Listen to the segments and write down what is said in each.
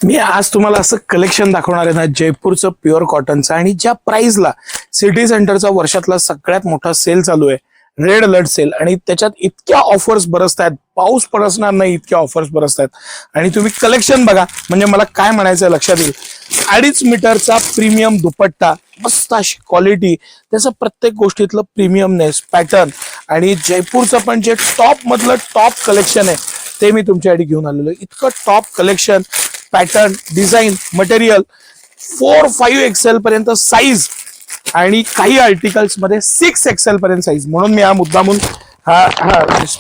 मी आज तुम्हाला असं कलेक्शन दाखवणार आहे ना जयपूरचं प्युअर कॉटनचं, आणि ज्या प्राइसला सिटी सेंटरचा वर्षातला सगळ्यात मोठा सेल चालू आहे, रेड अलर्ट सेल, आणि त्याच्यात इतक्या ऑफर्स बरसत आहेत, पाऊस पडसणार नाही इतक्या ऑफर्स बरसत आहेत। आणि तुम्ही कलेक्शन बघा, म्हणजे मला काय म्हणायचं लक्षात येईल। 2.5 मीटरचा प्रीमियम दुपट्टा, मस्त अशी क्वालिटी, त्याचं प्रत्येक गोष्टीतलं प्रीमियमनेस, पॅटर्न, आणि जयपूरचं पण जे टॉप मधलं टॉप कलेक्शन आहे ते मी तुमच्यासाठी घेऊन आलेलो। इतकं top collection, pattern, design, material, 4-5 XL पर्यंत साईज, आणि काही आर्टिकल्स मध्ये 6 XL पर्यंत साईज। म्हणून मी हा मुद्दामून हा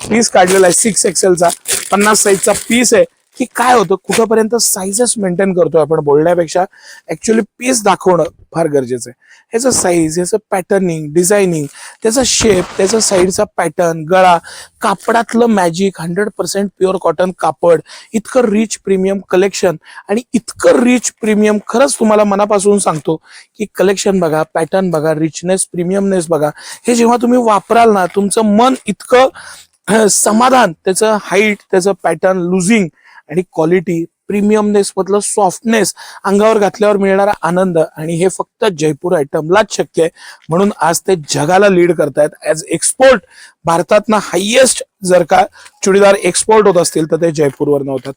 पीस काढलेला आहे 6 XL चा, 50 साईजचा पीस आहे। की काय होतं, कुठपर्यंत साईजेस मेंटेन करतोय आपण बोलण्यापेक्षा ऍक्च्युअली पीस दाखवणं फार गरजेचं आहे। ह्याचं साईज, ह्याचं पॅटर्निंग, डिझायनिंग, त्याचा शेप, त्याचा साईडचा पॅटर्न, गळा, कापडातलं मॅजिक, 100% प्युअर कॉटन कापड, इतकं रिच प्रीमियम कलेक्शन, आणि इतकं रिच प्रीमियम, खरंच तुम्हाला मनापासून सांगतो की कलेक्शन बघा, पॅटर्न बघा, रिचनेस, प्रीमियमनेस बघा। हे जेव्हा तुम्ही वापराल ना, तुमचं मन इतकं समाधान, त्याचं हाईट, त्याचं पॅटर्न, लुझिंग, आणि क्वालिटी, प्रीमियमनेस मधलं सॉफ्टनेस, अंगावर घातल्यावर मिळणारा आनंद, आणि हे फक्त जयपूर आयटमलाच शक्य आहे। म्हणून आज ते जगाला लीड करतायत ऍज एक्सपोर्ट। भारतातना हायेस्ट जर का चुडीदार एक्सपोर्ट होत असतील तर ते जयपूरवरनं होतात।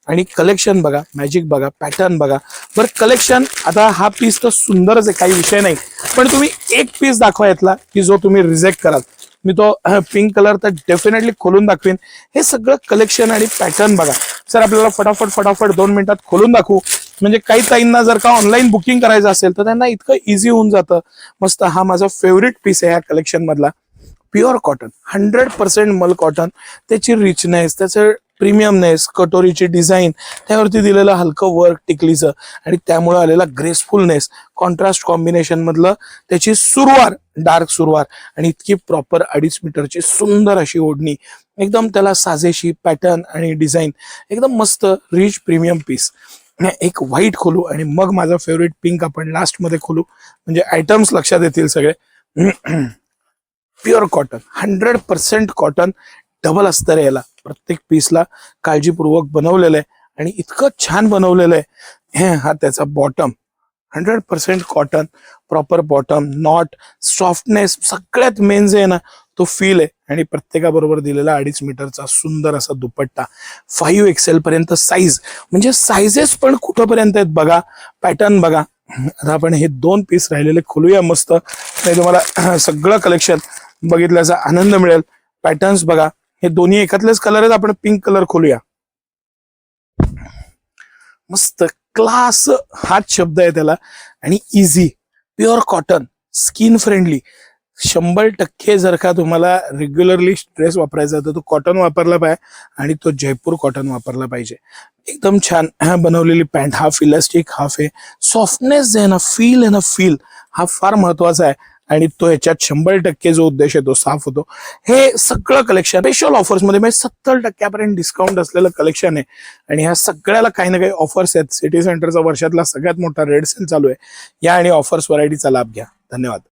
आणि कलेक्शन बघा, मॅजिक बघा, पॅटर्न बघा। बरं कलेक्शन, आता हा पीस तर सुंदरच आहे, काही विषय नाही, पण तुम्ही एक पीस दाखवा यातला की जो तुम्ही रिजेक्ट कराल। मी तो पिंक कलर तर डेफिनेटली खोलून दाखवेन। हे सगळं कलेक्शन आणि पॅटर्न बघा सर, आपल्याला फटाफट 2 मिनिटात खोलून दाखवू, म्हणजे काही ताईंना जर का ऑनलाईन बुकिंग करायचं असेल तर त्यांना इतकं इझी होऊन जातं। मस्त हा माझा फेवरेट पीस आहे या कलेक्शन मधला, प्युअर कॉटन, 100% मल कॉटन। त्याची रिचनेस, त्याचं प्रीमियमनेस, कटोरीची डिझाईन, त्यावरती दिलेलं हलकं वर्क टिकलीचं, आणि त्यामुळे आलेला ग्रेसफुलनेस, कॉन्ट्रास्ट कॉम्बिनेशन मधलं त्याची सुरवार, डार्क सुरवार, आणि इतकी प्रॉपर 2.5 मीटरची सुंदर अशी ओढणी, एकदम त्याला साजेशी पॅटर्न आणि डिझाईन, एकदम मस्त रिच प्रीमियम पीस। एक व्हाईट खोलू आणि मग माझा फेवरेट पिंक आपण लास्ट मध्ये खोलू, म्हणजे आयटम्स लक्षात येतील सगळे। प्युअर कॉटन, 100% कॉटन, डबल अस्तर आहे याला, प्रत्येक पीसला काळजीपूर्वक बनवलेलं आहे, आणि इतकं छान बनवलेलं आहे। हा त्याचा bottom, 100% cotton, proper bottom, not, softness, सगळ्यात मेन जे आहे ना तो फील आहे, आणि प्रत्येकाबरोबर दिलेला 2.5 मीटरचा सुंदर असा दुपट्टा, 5 XL पर्यंत साईज, म्हणजे साईजेस पण कुठपर्यंत आहेत बघा, पॅटर्न बघा। आता आपण हे 2 पीस राहिलेले खोलूया मस्त, नाही तुम्हाला सगळं कलेक्शन बघितल्याचा आनंद मिळेल। पॅटर्न्स बघा, हे दोन्ही एकातलेच कलर आहेत। आपण पिंक कलर खोलूया, मस्त क्लास हाच शब्द आहे त्याला, आणि easy, pure cotton, skin friendly. 100% जर का तुम्हाला रेग्युलरली ड्रेस वापरायचा तर तो कॉटन वापरला पाहिजे, आणि तो जयपूर कॉटन वापरला पाहिजे। एकदम छान बनवलेली पॅन्ट, हाफ इलास्टिक, हाफ आहे, सॉफ्टनेस जे आहे ना, फील आहे ना, फील हा फार महत्वाचा आहे, आणि तो ह्याच्यात 100% जो उद्देश आहे तो साफ होतो। हे सगळं कलेक्शन स्पेशल ऑफर्स मध्ये, म्हणजे 70% डिस्काउंट असलेलं कलेक्शन आहे, आणि ह्या सगळ्याला काही ना काही ऑफर्स आहेत। सिटी सेंटरचा वर्षातला सगळ्यात मोठा रेड सेल चालू आहे, या आणि ऑफर्स व्हरायटीचा लाभ घ्या। धन्यवाद।